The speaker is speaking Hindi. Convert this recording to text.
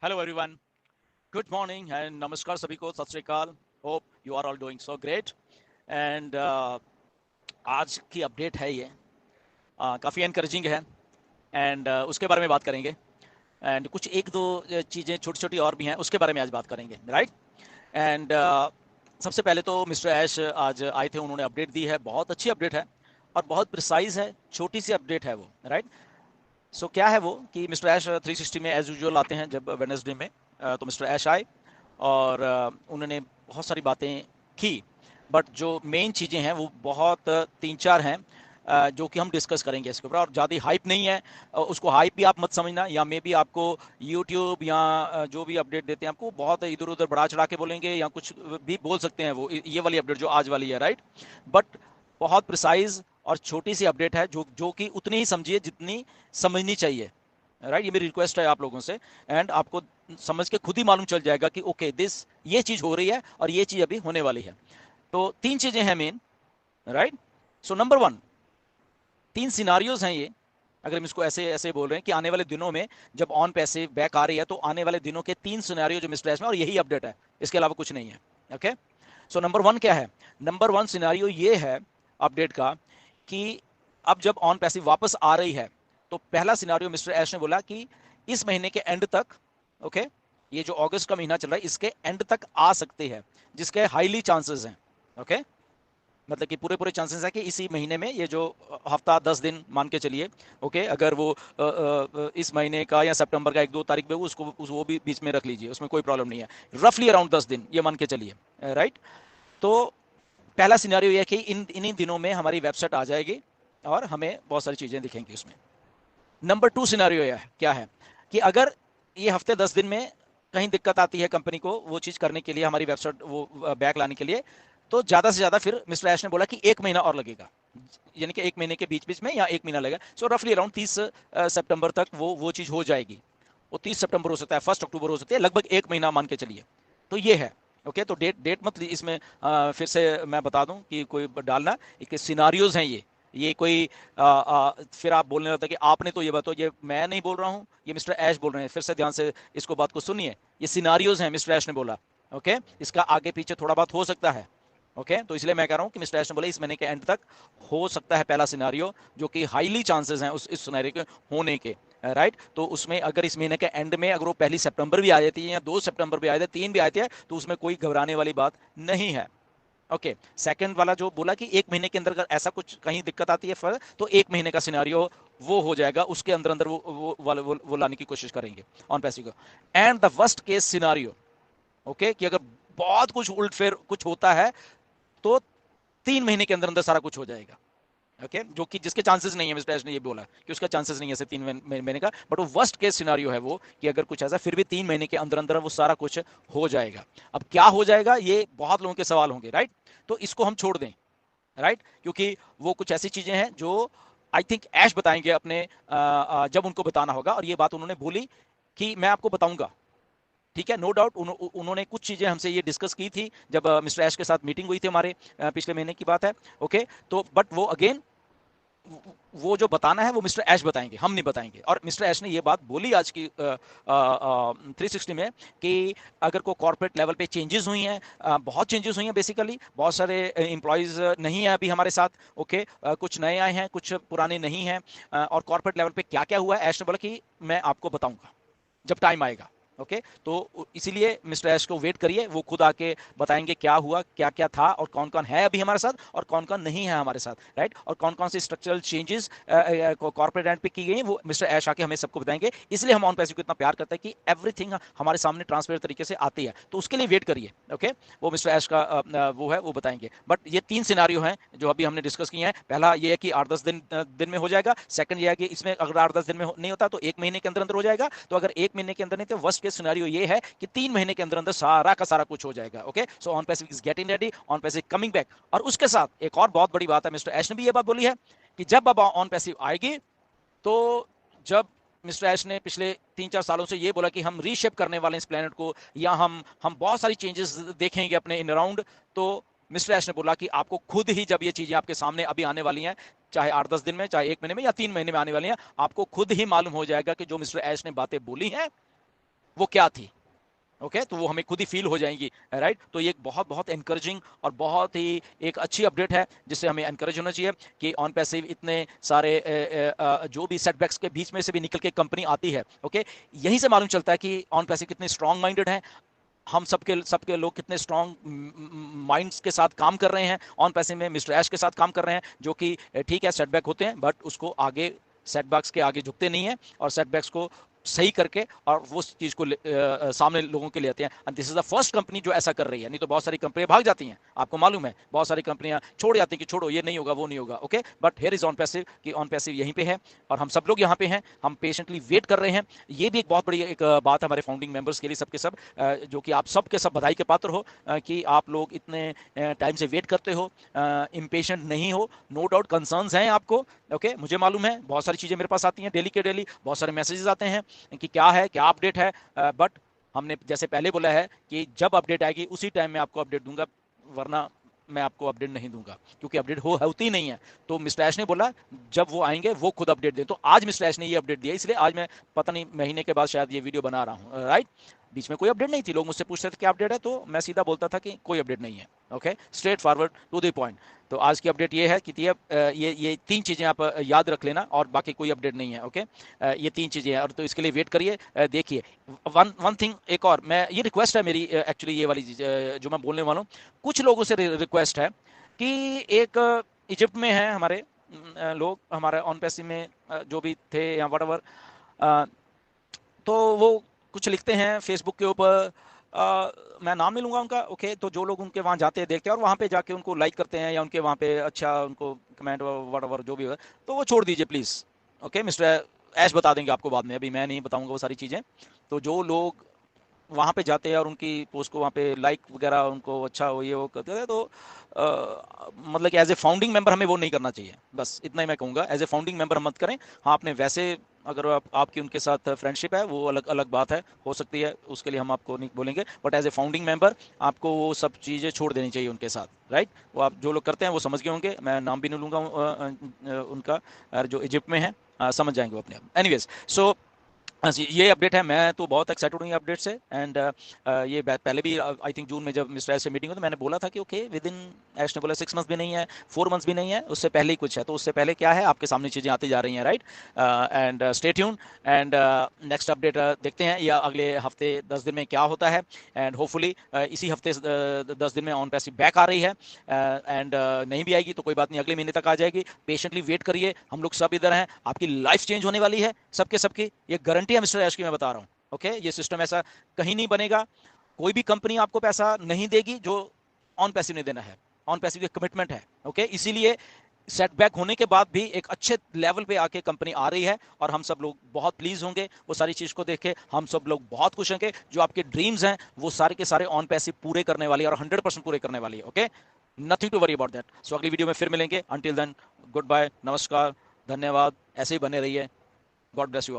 Hello everyone, good morning and नमस्कार सभी को, सत श्री अकाल। Hope you are all doing so great. And आज की अपडेट है ये, काफ़ी एनकरेजिंग है। एंड उसके बारे में बात करेंगे। एंड कुछ एक दो चीज़ें छोटी छोटी और भी हैं, उसके बारे में आज बात करेंगे, राइट। एंड सबसे पहले तो मिस्टर ऐश आज आए थे, उन्होंने अपडेट दी है, बहुत अच्छी अपडेट है और बहुत प्रिसाइज है, छोटी सी अपडेट है वो, राइट। सो क्या है वो कि मिस्टर ऐश 360 में एज यूजुअल आते हैं जब वेडनेसडे में। तो मिस्टर ऐश आए और उन्होंने बहुत सारी बातें की। बट जो मेन चीज़ें हैं वो बहुत तीन चार हैं, जो कि हम डिस्कस करेंगे इसके ऊपर। और ज़्यादा हाइप नहीं है, उसको हाइप भी आप मत समझना, या मे बी आपको यूट्यूब या जो भी अपडेट देते हैं आपको बहुत इधर उधर बढ़ा चढ़ा के बोलेंगे या कुछ भी बोल सकते हैं वो, ये वाली अपडेट जो आज वाली है, राइट। बट बहुत प्रिसाइज और छोटी सी अपडेट है, जो जो कि उतनी ही समझिए जितनी समझनी चाहिए, राइट। ये मेरी रिक्वेस्ट है आप लोगों से। एंड आपको समझ के खुद ही मालूम चल जाएगा कि ओके दिस, ये चीज हो रही है और ये चीज अभी होने वाली है। तो तीन चीजें हैं main, right. So number one, तीन सिनारियोज हैं ये। अगर हम इसको ऐसे ऐसे बोल रहे हैं कि आने वाले दिनों में जब ऑन पैसे बैक आ रही है, तो आने वाले दिनों के तीन सिनारियो जो मिस्टर एस में, और यही अपडेट है, इसके अलावा कुछ नहीं है। ओके। सो नंबर वन क्या है? नंबर वन सिनारियो ये है अपडेट का कि अब जब ऑन पैसे वापस आ रही है, तो पहला सिनारियो मिस्टर एश ने बोला कि इस महीने के एंड तक, ओके, ये जो अगस्त का महीना चल रहा है इसके एंड तक आ सकते हैं, जिसके हाईली चांसेस हैं। ओके, मतलब कि पूरे पूरे चांसेस है कि इसी महीने में, ये जो हफ्ता 10 दिन मान के चलिए, ओके, अगर वो इस महीने का या सितंबर का 1-2 तारीख पे वो भी बीच में रख लीजिए, उसमें कोई प्रॉब्लम नहीं है। रफली अराउंड 10 दिन ये मान के चलिए, राइट। तो पहला सिनेरियो ये है कि इन्हीं दिनों में हमारी वेबसाइट आ जाएगी और हमें बहुत सारी चीजें दिखेंगी उसमें। नंबर टू सिनेरियो यह है, क्या है कि अगर ये हफ्ते 10 दिन में कहीं दिक्कत आती है कंपनी को वो चीज करने के लिए, हमारी वेबसाइट वो बैक लाने के लिए, तो ज्यादा से ज्यादा फिर मिस्टर ऐश ने बोला कि 1 महीना और लगेगा, यानी कि 1 महीने के बीच बीच में या 1 महीना लगेगा। सो रफली अराउंड 30 सितंबर तक वो चीज हो जाएगी। वो 30 सितंबर हो सकता है, 1 अक्टूबर हो सकती है, लगभग 1 महीना मान के चलिए। तो ये है। ओके, तो डेट डेट मत इसमें फिर से मैं बता दूं कि कोई डालना, एक सिनारियोज हैं ये कोई फिर आप बोलने लगता है कि आपने तो ये बताओ, ये मैं नहीं बोल रहा हूँ, ये मिस्टर ऐश बोल रहे हैं। फिर से ध्यान से इसको बात को सुनिए, ये सिनारियोज हैं, मिस्टर ऐश ने बोला। ओके, इसका आगे पीछे थोड़ा बहुत हो सकता है। ओके, तो इसलिए मैं कह रहा हूं कि मिस्टर ऐश ने बोला इस महीने के एंड तक हो सकता है पहला सिनारियो, जो कि हाईली चांसेस हैं उस इस सिनेरियो के होने के, राइट। तो उसमें अगर इस महीने के एंड में अगर वो 1 सितंबर भी आ जाती है या 2 सितंबर भी आ जाती है, 3 भी आती है, तो उसमें कोई घबराने वाली बात नहीं है। ओके, सेकंड वाला जो बोला कि 1 महीने के अंदर अगर ऐसा कुछ कहीं दिक्कत आती है फर्क, तो 1 महीने का सिनारियो वो हो जाएगा, उसके अंदर अंदर वो लाने की कोशिश करेंगे ऑन पैसे को। And the worst case scenario, okay, कि अगर बहुत कुछ उल्ट फेर कुछ होता है, तो 3 महीने के अंदर अंदर सारा कुछ हो जाएगा। ओके, जो कि जिसके चांसेस नहीं है, मिस्टर एस ने ये बोला कि उसका चांसेस नहीं है सिर्फ 3 महीने का, बट वो वर्स्ट केस सिनारियो है वो, कि अगर कुछ ऐसा फिर भी 3 महीने के अंदर अंदर वो सारा कुछ हो जाएगा। अब क्या हो जाएगा, ये बहुत लोगों के सवाल होंगे, राइट। तो इसको हम छोड़ दें, राइट, क्योंकि वो कुछ ऐसी चीजें हैं जो आई थिंक ऐश बताएंगे अपने जब उनको बताना होगा। और ये बात उन्होंने बोली कि मैं आपको बताऊंगा, ठीक है, नो डाउट। उन्होंने कुछ चीजें हमसे ये डिस्कस की थी जब मिस्टर ऐश के साथ मीटिंग हुई थी हमारे, पिछले महीने की बात है। ओके, तो बट वो अगेन, वो जो बताना है वो मिस्टर ऐश बताएंगे, हम नहीं बताएंगे। और मिस्टर ऐश ने ये बात बोली आज की 360 में कि अगर को कॉर्पोरेट लेवल पे चेंजेस हुई हैं, बहुत चेंजेस हुई हैं, बेसिकली बहुत सारे एम्प्लॉयज नहीं है अभी हमारे साथ। ओके, कुछ नए आए हैं, कुछ पुराने नहीं हैं। और कॉर्पोरेट लेवल पे क्या क्या हुआ है, ऐश ने बोला कि मैं आपको बताऊंगा जब टाइम आएगा। ओके, तो इसीलिए मिस्टर ऐश को वेट करिए, वो खुद आके बताएंगे क्या हुआ, क्या क्या था, और कौन कौन है अभी हमारे साथ और कौन कौन नहीं है हमारे साथ, राइट। और कौन कौन से स्ट्रक्चरल चेंजेस कॉर्पोरेट एंड पे की गई वो मिस्टर ऐश आके हमें सबको बताएंगे। इसलिए हम ऑन पैसे को इतना प्यार करते हैं कि एवरीथिंग हमारे सामने ट्रांसपेरेंट तरीके से आती है, तो उसके लिए वेट करिए। ओके, वो मिस्टर ऐश का वो है, वो बताएंगे। बट ये तीन सिनारियो हैं जो अभी हमने डिस्कस किए हैं। पहला ये है कि 8-10 दिन में हो जाएगा। सेकंड ये है कि इसमें अगर 8-10 दिन में नहीं होता तो 1 महीने के अंदर अंदर हो जाएगा। तो अगर 1 महीने के अंदर नहीं, तो वर्स्ट केस सिनेरियो ये है कि 3 महीने के अंदर अंदर सारा का सारा कुछ हो जाएगा। Okay, so on Pacific is getting ready, on Pacific coming back. और उसके साथ एक और बहुत बड़ी बात है, मिस्टर ऐश ने भी ये बात बोली है कि जब अब ऑन पैसिव आएगी, तो जब मिस्टर ऐश ने पिछले 3-4 सालों से ये बोला कि हम रीशेप करने वाले हैं इस प्लेनेट को, या हम बहुत सारी चेंजेस देखेंगे अपने इन अराउंड, तो मिस्टर ऐश ने बोला कि आपको खुद ही जब ये चीजें आपके सामने अभी आने वाली हैं, चाहे 8-10 दिन में, चाहे 1 महीने में या 3 महीने में आने वाली हैं, आपको खुद ही मालूम हो जाएगा कि जो मिस्टर ऐश ने बातें बोली हैं वो क्या थी। ओके तो वो हमें खुद ही फील हो जाएंगी, राइट। तो ये एक बहुत बहुत एनकरेजिंग और बहुत ही एक अच्छी अपडेट है जिससे हमें एनकरेज होना चाहिए कि ऑन पैसिव इतने सारे जो भी सेटबैक्स के बीच में से भी निकल के कंपनी आती है। ओके यहीं से मालूम चलता है कि ऑन पैसिव कितने स्ट्रांग माइंडेड हैं, हम सबके लोग कितने स्ट्रांग माइंड्स के साथ काम कर रहे हैं। ऑन पैसे में मिस्टर ऐश के साथ काम कर रहे हैं जो कि ठीक है सेटबैक होते हैं बट उसको आगे सेटबैक्स के आगे झुकते नहीं है और सेटबैक्स को सही करके और वो चीज को सामने लोगों के लिए आते हैं। And this is the first company जो ऐसा कर रही है, नहीं तो बहुत सारी कंपनियां भाग जाती हैं, आपको मालूम है बहुत सारी कंपनियां छोड़ जाती हैं कि छोड़ो ये नहीं होगा वो नहीं होगा। Okay but here is on passive कि ऑन पैसिव यहीं पे है और हम सब लोग यहाँ पे हैं, हम पेशेंटली वेट कर रहे हैं। ये भी एक बहुत बड़ी एक बात है हमारे फाउंडिंग मेंबर्स के लिए सबके सब, जो कि आप सबके सब बधाई के पात्र हो कि आप लोग इतने टाइम से वेट करते हो, इम्पेशेंट नहीं हो। नो डाउट कंसर्न्स हैं आपको, ओके मुझे मालूम है बहुत सारी चीजें मेरे पास आती हैं डेली के डेली, बहुत सारे मैसेजेस आते हैं कि क्या है क्या अपडेट है, बट हमने जैसे पहले बोला है कि जब अपडेट आएगी उसी टाइम मैं आपको अपडेट दूंगा, वरना मैं आपको अपडेट नहीं दूंगा क्योंकि अपडेट होती ही नहीं है। तो मिस्टर ऐश ने बोला जब वो आएंगे वो खुद अपडेट दें, तो आज मिस्टर ऐश ने ये अपडेट दिया, इसलिए आज मैं पता नहीं महीने के बाद शायद ये वीडियो बना रहा हूँ, राइट। बीच में कोई अपडेट नहीं थी, लोग मुझसे पूछते थे क्या अपडेट है तो मैं सीधा बोलता था कि कोई अपडेट नहीं है। Okay straight forward to the point. तो आज की अपडेट ये है कि ये तीन चीजें आप याद रख लेना और बाकी कोई अपडेट नहीं है। ओके ये तीन चीजें हैं और तो इसके लिए वेट करिए, देखिए। वन वन थिंग एक और, मैं ये रिक्वेस्ट है मेरी एक्चुअली ये वाली चीज जो मैं बोलने वाला हूँ, कुछ लोगों से रिक्वेस्ट है कि एक इजिप्ट में है हमारे लोग, हमारे ऑन पैसी में जो भी थे या वट, तो वो कुछ लिखते हैं फेसबुक के ऊपर, मैं नाम नहीं लूंगा उनका। ओके तो जो लोग उनके वहां जाते हैं देखते हैं और वहां पे जाके उनको लाइक करते हैं या उनके वहां पे अच्छा उनको कमेंट वट जो भी है तो वो छोड़ दीजिए प्लीज। ओके मिस्टर ऐश बता देंगे आपको बाद में, अभी मैं नहीं बताऊंगा वो सारी चीजें। तो जो लोग वहां पे जाते हैं और उनकी पोस्ट को वहां पे लाइक वगैरह उनको अच्छा हो ये वो करते हैं तो मतलब कि एज ए फाउंडिंग मेंबर हमें वो नहीं करना चाहिए, बस इतना ही मैं कहूंगा। एज ए फाउंडिंग मेंबर हम मत करें। हाँ आपने वैसे अगर आपकी उनके साथ फ्रेंडशिप है वो अलग अलग बात है, हो सकती है उसके लिए हम आपको नहीं बोलेंगे, but as a founding member आपको वो सब चीज़ें छोड़ देनी चाहिए उनके साथ, राइट। वो आप जो लोग करते हैं वो समझ गए होंगे, मैं नाम भी नहीं लूंगा उनका, जो इजिप्ट में है समझ जाएंगे वो अपने आप। एनीवेज सो हाँ जी ये अपडेट है, मैं तो बहुत एक्साइटेड हूँ ये अपडेट से। एंड ये पहले भी आई थिंक जून में जब मिस्टर एस से मीटिंग हुई तो मैंने बोला था कि ओके विद इन, एश ने बोला 6 मंथ्स भी नहीं है 4 मंथ्स भी नहीं है, उससे पहले ही कुछ है, तो उससे पहले क्या है आपके सामने चीज़ें आती जा रही हैं, right. And stay tune and next update देखते हैं या अगले हफ्ते 10 दिन में क्या होता है। एंड होपफुली इसी हफ्ते 10 दिन में ऑन पैसिव बैक आ रही है, एंड नहीं भी आएगी तो कोई बात नहीं, अगले महीने तक आ जाएगी। पेशेंटली वेट करिए, हम लोग सब इधर हैं, आपकी लाइफ चेंज होने वाली है सबके सबकी, ये गारंटी है मिस्टर ऐश की मैं बता रहा हूँ। ओके ये सिस्टम ऐसा कहीं नहीं बनेगा, कोई भी कंपनी आपको पैसा नहीं देगी जो ऑन पैसिव ने देना है, ऑन पैसिव की कमिटमेंट है। ओके इसीलिए सेटबैक होने के बाद भी एक अच्छे लेवल पे आके कंपनी आ रही है और हम सब लोग बहुत प्लीज होंगे वो सारी चीज को देख के, हम सब लोग बहुत खुश होंगे। जो आपके ड्रीम्स हैं वो सारे के सारे ऑन पैसिव पूरे करने वाली है और 100% पूरे करने वाली है। Okay nothing to worry about that. So अगली वीडियो में फिर मिलेंगे, अंटिल देन गुड बाय, नमस्कार, धन्यवाद, ऐसे ही बने रहिए, गॉड ब्लेस यू ऑल।